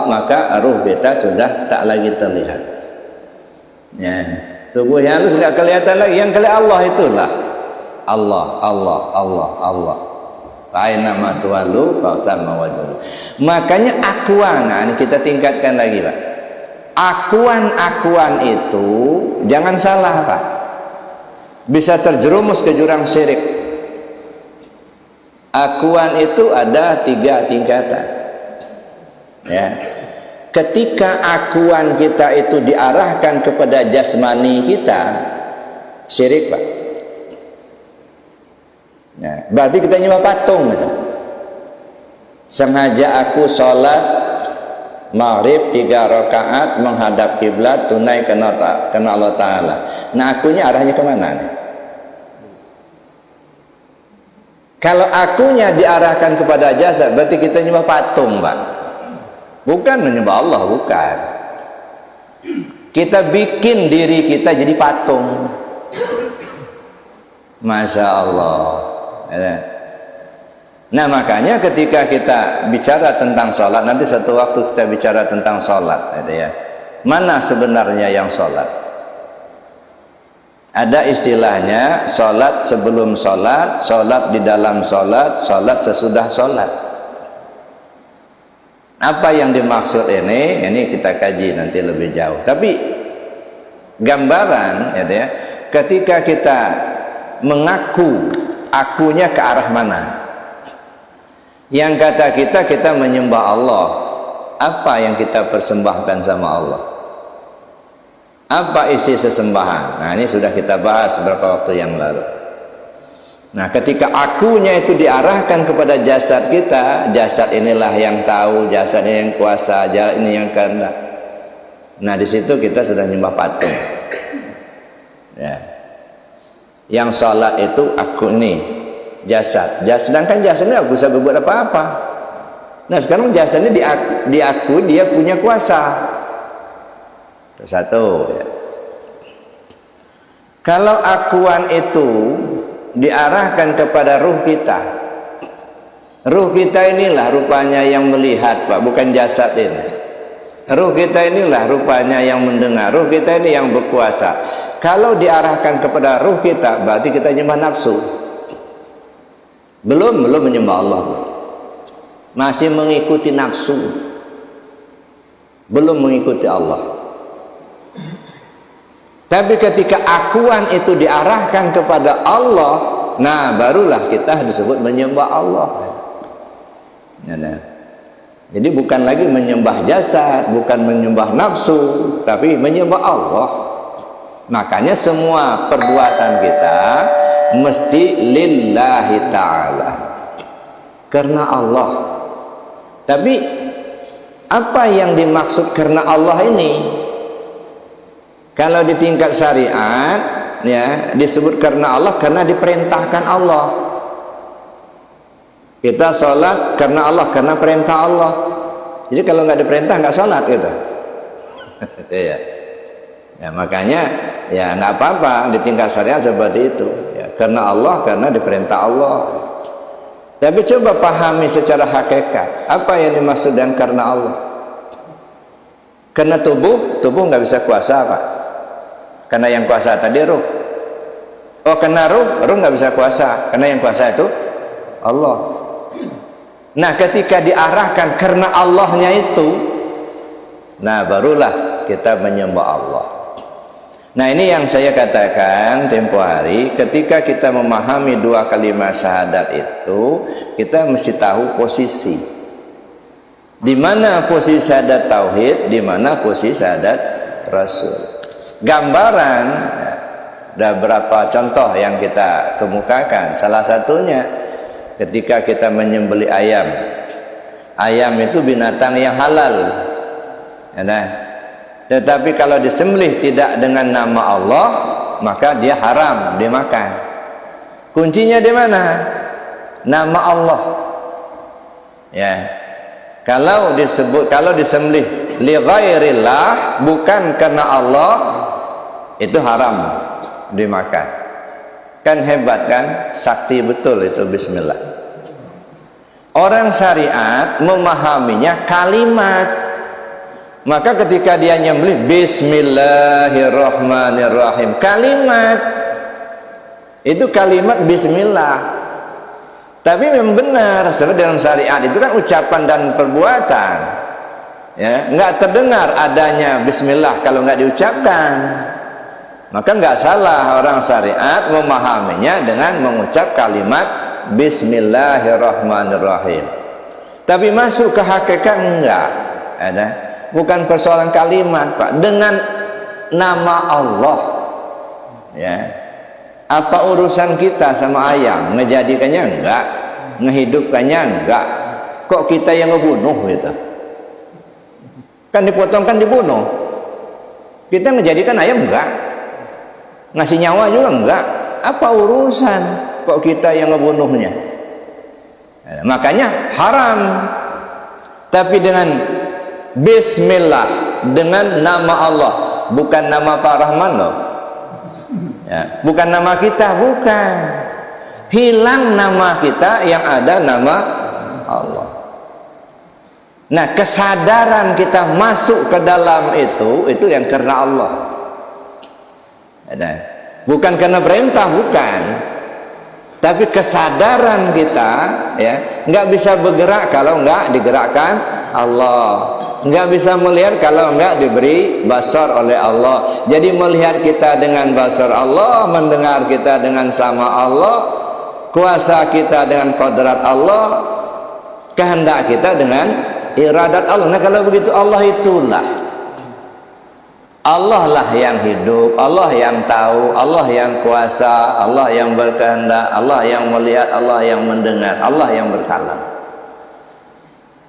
maka ruh kita sudah tak lagi terlihat. Ya, tubuh yang halus nggak kelihatan lagi. Yang kelihatan Allah itulah Allah, Allah, Allah, Allah. Aina ma tuwallu fa sama wajhullah. Makanya akuan, nah ini kita tingkatkan lagi, Pak. Akuan-akuan itu jangan salah, Pak. Bisa terjerumus ke jurang syirik. Akuan itu ada 3 tingkatan. Ya. Ketika akuan kita itu diarahkan kepada jasmani kita, syirik, Pak. Nah, berarti kita nyembah patung gitu. Sengaja aku sholat maghrib 3 rakaat menghadap kiblat tunai kena Allah Ta'ala. Nah, akunya arahnya kemana nih? Kalau akunya diarahkan kepada jasad, berarti kita nyembah patung, Pak. Bukan menyembah Allah, bukan. Kita bikin diri kita jadi patung. Masya Allah. Nah, makanya ketika kita bicara tentang sholat, nanti satu waktu kita bicara tentang sholat, gitu ya. Mana sebenarnya yang sholat? Ada istilahnya sholat sebelum sholat, sholat di dalam sholat, sholat sesudah sholat. Apa yang dimaksud ini? Ini kita kaji nanti lebih jauh. Tapi gambaran, gitu ya, ketika kita mengaku, akunya ke arah mana? Yang kata kita menyembah Allah. Apa yang kita persembahkan sama Allah? Apa isi sesembahan? Nah, ini sudah kita bahas beberapa waktu yang lalu. Nah, ketika akunya itu diarahkan kepada jasad kita, jasad inilah yang tahu, jasad ini yang kuasa, jasad ini yang kehendak. Nah, di situ kita sudah nyembah patung. Ya. Yang sholat itu aku ini jasad. Sedangkan jasad ini aku bisa berbuat apa-apa. Nah, sekarang jasad ini diakui dia punya kuasa. Itu satu, ya. Kalau akuan itu diarahkan kepada ruh kita, ruh kita inilah rupanya yang melihat, Pak, bukan jasad ini. Ruh kita inilah rupanya yang mendengar, ruh kita ini yang berkuasa. Kalau diarahkan kepada ruh kita, berarti kita nyembah nafsu. Belum menyembah Allah. Masih mengikuti nafsu. Belum mengikuti Allah. Tapi ketika akuan itu diarahkan kepada Allah, nah barulah kita disebut menyembah Allah. Jadi bukan lagi menyembah jasad, bukan menyembah nafsu, tapi menyembah Allah. Makanya semua perbuatan kita mesti lillahi ta'ala, karena Allah. Tapi apa yang dimaksud karena Allah ini? Kalau di tingkat syariat, ya, disebut karena Allah karena diperintahkan Allah. Kita sholat karena Allah, karena perintah Allah. Jadi kalau nggak diperintah nggak sholat gitu. Ya. Ya, makanya ya nggak apa-apa di tingkat syariat seperti itu. Ya, karena Allah, karena diperintah Allah. Tapi coba pahami secara hakikat apa yang dimaksud dengan karena Allah. Karena tubuh nggak bisa kuasa, Pak. Karena yang kuasa tadi ruh. Oh, karena ruh nggak bisa kuasa. Karena yang kuasa itu Allah. Nah, ketika diarahkan karena Allahnya itu, nah barulah kita menyembah Allah. Nah, ini yang saya katakan tempo hari, ketika kita memahami 2 kalimat syahadat itu, kita mesti tahu posisi. Di mana posisi syahadat tauhid, di mana posisi syahadat rasul. Gambaran, ada berapa contoh yang kita kemukakan. Salah satunya ketika kita menyembelih ayam. Ayam itu binatang yang halal, ya, nah. Tetapi kalau disembelih tidak dengan nama Allah, maka dia haram dimakan. Kuncinya di mana? Nama Allah. Ya. Kalau disembelih li ghairillah, bukan karena Allah, itu haram dimakan. Kan hebat kan? Sakti betul itu bismillah. Orang syariat memahaminya kalimat. Maka ketika dia nyembelih, Bismillahirrahmanirrahim, kalimat itu kalimat Bismillah. Tapi memang benar, sebenarnya dalam syariat itu kan ucapan dan perbuatan, ya, nggak terdengar adanya Bismillah kalau nggak diucapkan. Maka nggak salah orang syariat memahaminya dengan mengucap kalimat Bismillahirrahmanirrahim. Tapi masuk ke hakikat enggak, ada. Bukan persoalan kalimat, Pak, dengan nama Allah, ya. Apa urusan kita sama ayam? Ngejadikannya enggak, ngehidupkannya enggak. Kok kita yang ngebunuh gitu? Kan dipotong, kan dibunuh. Kita ngejadikan ayam enggak, ngasih nyawa juga enggak. Apa urusan? Kok kita yang ngebunuhnya? Nah, makanya haram. Tapi dengan Bismillah, dengan nama Allah, bukan nama Pak Rahman loh, ya, bukan nama kita, bukan. Hilang nama kita, yang ada nama Allah. Nah, kesadaran kita masuk ke dalam itu yang karena Allah, bukan karena perintah, bukan. Tapi kesadaran kita, ya, nggak bisa bergerak kalau nggak digerakkan Allah. Nggak bisa melihat kalau nggak diberi basar oleh Allah. Jadi melihat kita dengan basar Allah, mendengar kita dengan sama Allah, kuasa kita dengan kodrat Allah, kehendak kita dengan iradat Allah. Nah, kalau begitu Allah itulah, Allah lah yang hidup, Allah yang tahu, Allah yang kuasa, Allah yang berkehendak, Allah yang melihat, Allah yang mendengar, Allah yang berkalam.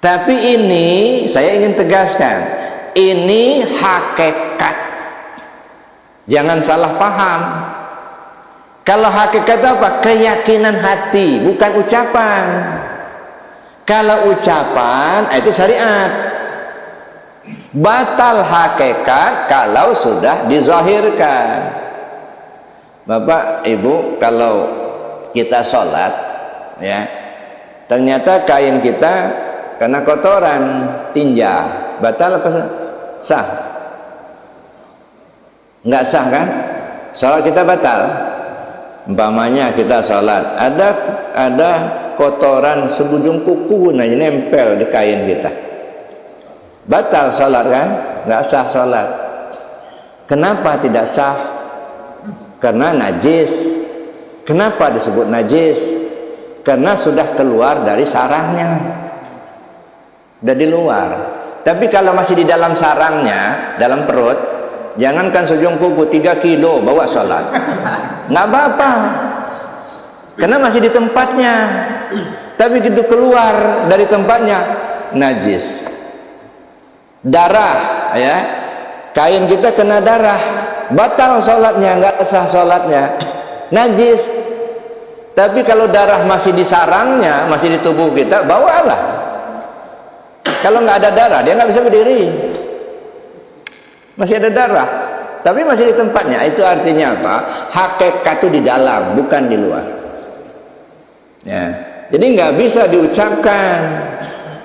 Tapi ini saya ingin tegaskan, ini hakikat. Jangan salah paham. Kalau hakikat apa? Keyakinan hati, bukan ucapan. Kalau ucapan itu syariat. Batal hakikat kalau sudah dizahirkan. Bapak, Ibu, kalau kita sholat, ya, ternyata kain kita karena kotoran tinja, batal apa sah? Nggak sah kan? Sholat kita batal. Umpamanya kita sholat, ada kotoran sebujung kuku, nah ini nempel di kain kita, batal sholat kan? Nggak sah sholat. Kenapa tidak sah? Karena najis. Kenapa disebut najis? Karena sudah keluar dari sarangnya, udah di luar. Tapi kalau masih di dalam sarangnya, dalam perut, jangankan sejong kuku 3 kilo bawa sholat, nggak apa-apa, karena masih di tempatnya. Tapi begitu keluar dari tempatnya, najis. Darah, ya, kain kita kena darah, batal sholatnya, nggak sah sholatnya, najis. Tapi kalau darah masih di sarangnya, masih di tubuh kita, bawalah. Kalau nggak ada darah, dia nggak bisa berdiri. Masih ada darah, tapi masih di tempatnya. Itu artinya apa? Hakikat itu di dalam, bukan di luar. Ya. Jadi nggak bisa diucapkan,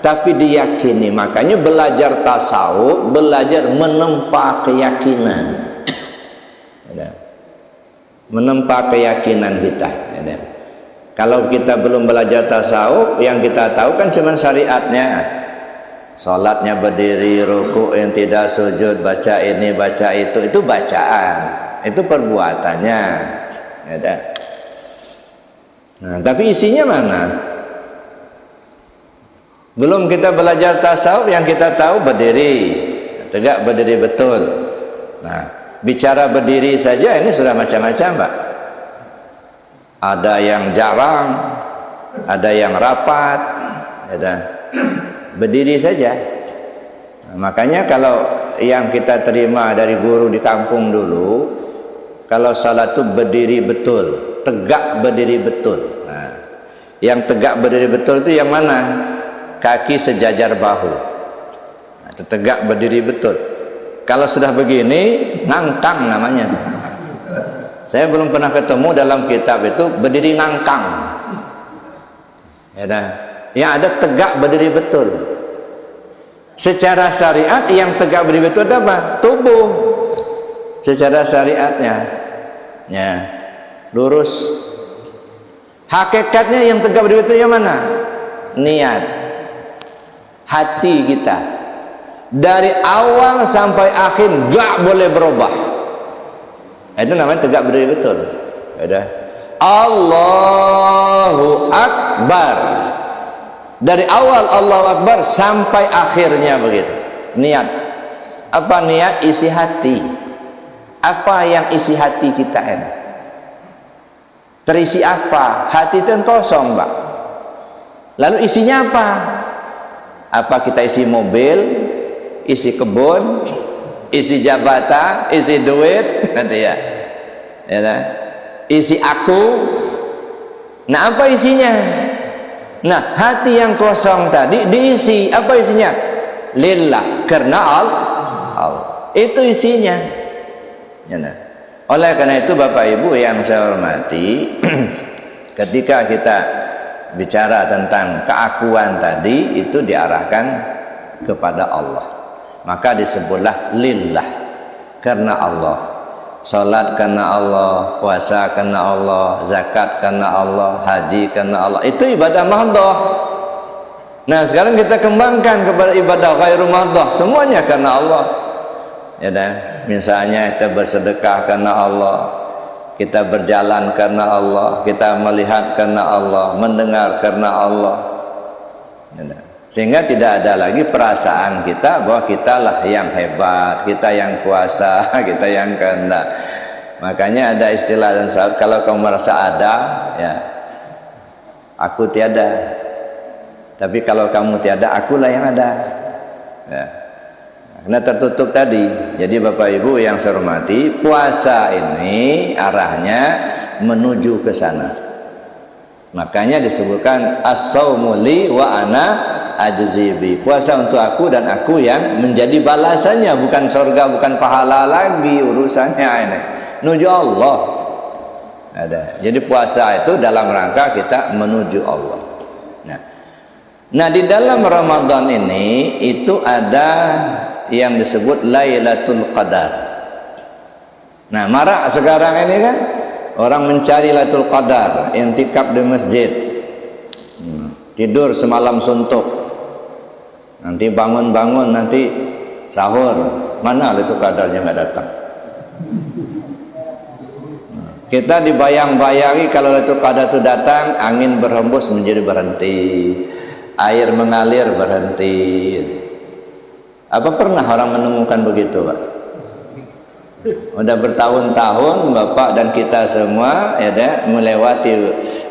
tapi diyakini. Makanya belajar tasawuf, belajar menempa keyakinan, menempa keyakinan kita. Kalau kita belum belajar tasawuf, yang kita tahu kan cuma syariatnya. Sholatnya berdiri, ruku yang tidak sujud, baca ini, baca itu bacaan, itu perbuatannya. Nah, tapi isinya mana? Belum kita belajar tasawuf, yang kita tahu berdiri, tegak berdiri betul. Nah, bicara berdiri saja ini sudah macam-macam, Pak. Ada yang jarang, ada yang rapat, berdiri saja. Nah, makanya kalau yang kita terima dari guru di kampung dulu, kalau salat itu berdiri betul, tegak berdiri betul. Nah, yang tegak berdiri betul itu yang mana? Kaki sejajar bahu. Nah, itu tegak berdiri betul. Kalau sudah begini, ngangkang namanya. Saya belum pernah ketemu dalam kitab itu berdiri ngangkang. Ya, yang ada tegak berdiri betul. Secara syariat yang tegak berdiri itu apa? Tubuh. Secara syariatnya, ya, lurus. Hakikatnya yang tegak berdiri itu yang mana? Niat, hati kita. Dari awal sampai akhir gak boleh berubah. Itu namanya tegak berdiri betul. Ada Allahu Akbar. Dari awal Allahu Akbar sampai akhirnya begitu. Niat. Apa niat? Isi hati. Apa yang isi hati kita ini? Terisi apa? Hati itu kosong, Pak. Lalu isinya apa? Apa kita isi mobil, isi kebun, isi jabatan, isi duit, nanti ya. Ya kan? Isi aku. Nah, apa isinya? Nah, hati yang kosong tadi diisi. Apa isinya? Lillah, karena Allah. Itu isinya. Ya, nah. Oleh karena itu Bapak Ibu yang saya hormati, ketika kita bicara tentang keakuan tadi, itu diarahkan kepada Allah. Maka disebutlah lillah, karena Allah. Salat karena Allah, puasa karena Allah, zakat karena Allah, haji karena Allah. Itu ibadah mahdhah. Nah, sekarang kita kembangkan kepada ibadah ghairu mahdhah, semuanya karena Allah. Ya dah. Misalnya kita bersedekah karena Allah, kita berjalan karena Allah, kita melihat karena Allah, mendengar karena Allah. Ya dah. Sehingga tidak ada lagi perasaan kita bahwa kitalah yang hebat, kita yang kuasa, kita yang kehendak. Makanya ada istilah dan saat kalau kamu merasa ada, ya, aku tiada. Tapi kalau kamu tiada, akulah yang ada. Ya. Karena tertutup tadi. Jadi Bapak Ibu yang saya hormati, puasa ini arahnya menuju ke sana. Makanya disebutkan as-saumu li wa ana ajzibi. Puasa untuk aku dan aku yang menjadi balasannya, bukan surga, bukan pahala lagi urusannya ini. Menuju Allah. Ada. Jadi puasa itu dalam rangka kita menuju Allah. Nah, di dalam Ramadan ini itu ada yang disebut Lailatul Qadar. Nah, marak sekarang ini kan orang mencari Lailatul Qadar, intikaf di masjid, tidur semalam suntuk, nanti bangun-bangun nanti sahur, mana Lailatul Qadarnya nggak datang. Kita dibayang-bayangi kalau Lailatul Qadar itu datang, angin berhembus menjadi berhenti, air mengalir berhenti. Apa pernah orang menemukan begitu, Pak? Udah bertahun-tahun Bapak dan kita semua ya deh, melewati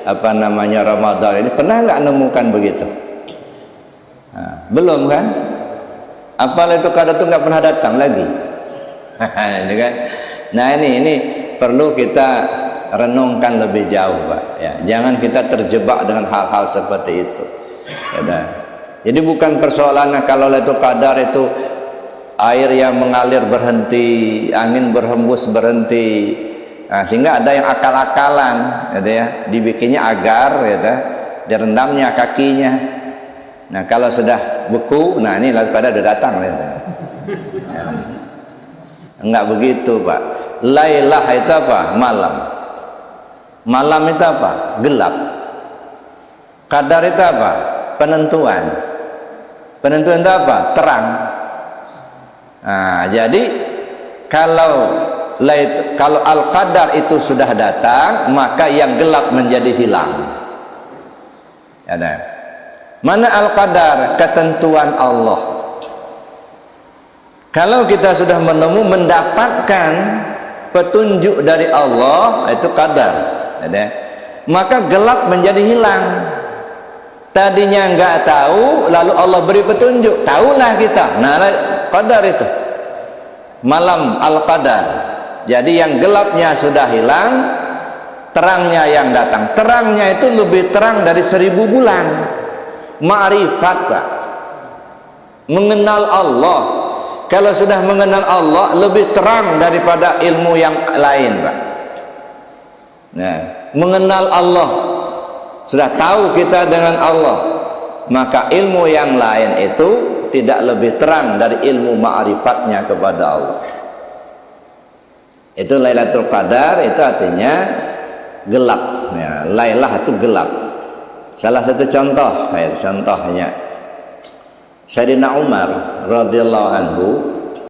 apa namanya Ramadan ini, pernah nggak nemukan begitu? Nah, belum kan? Apa itu kadang tuh nggak pernah datang lagi? Nah ini perlu kita renungkan lebih jauh, Pak. Ya, jangan kita terjebak dengan hal-hal seperti itu. Ya, jadi bukan persoalannya kalau Lailatul Qadar itu air yang mengalir berhenti, angin berhembus berhenti. Nah, sehingga ada yang akal-akalan, gitu ya, dibikinnya agar, gitu, direndamnya kakinya. Nah, kalau sudah beku, nah ini Lailatul Qadar sudah datang, gitu. Ya. Enggak begitu, Pak. Lailah itu apa? Malam. Malam itu apa? Gelap. Qadar itu apa? Penentuan. Penentuan itu apa? Terang. Nah, jadi kalau al-qadar itu sudah datang, maka yang gelap menjadi hilang. Ya, nah. Mana al-qadar? Ketentuan Allah. Kalau kita sudah mendapatkan petunjuk dari Allah, itu qadar. Ya, nah. Maka gelap menjadi hilang. Tadinya nggak tahu, lalu Allah beri petunjuk, tahulah kita. Nah, qadar itu malam al-qadar. Jadi yang gelapnya sudah hilang, terangnya yang datang. Terangnya itu lebih terang dari 1000 bulan. Ma'rifat, Pak. Mengenal Allah. Kalau sudah mengenal Allah, lebih terang daripada ilmu yang lain, Pak. Nah, mengenal Allah, sudah tahu kita dengan Allah, maka ilmu yang lain itu tidak lebih terang dari ilmu ma'rifatnya kepada Allah. Itu Lailatul Qadar, itu artinya gelap ya. Lailah itu gelap. Salah satu contohnya Sayyidina Umar radhiyallahu anhu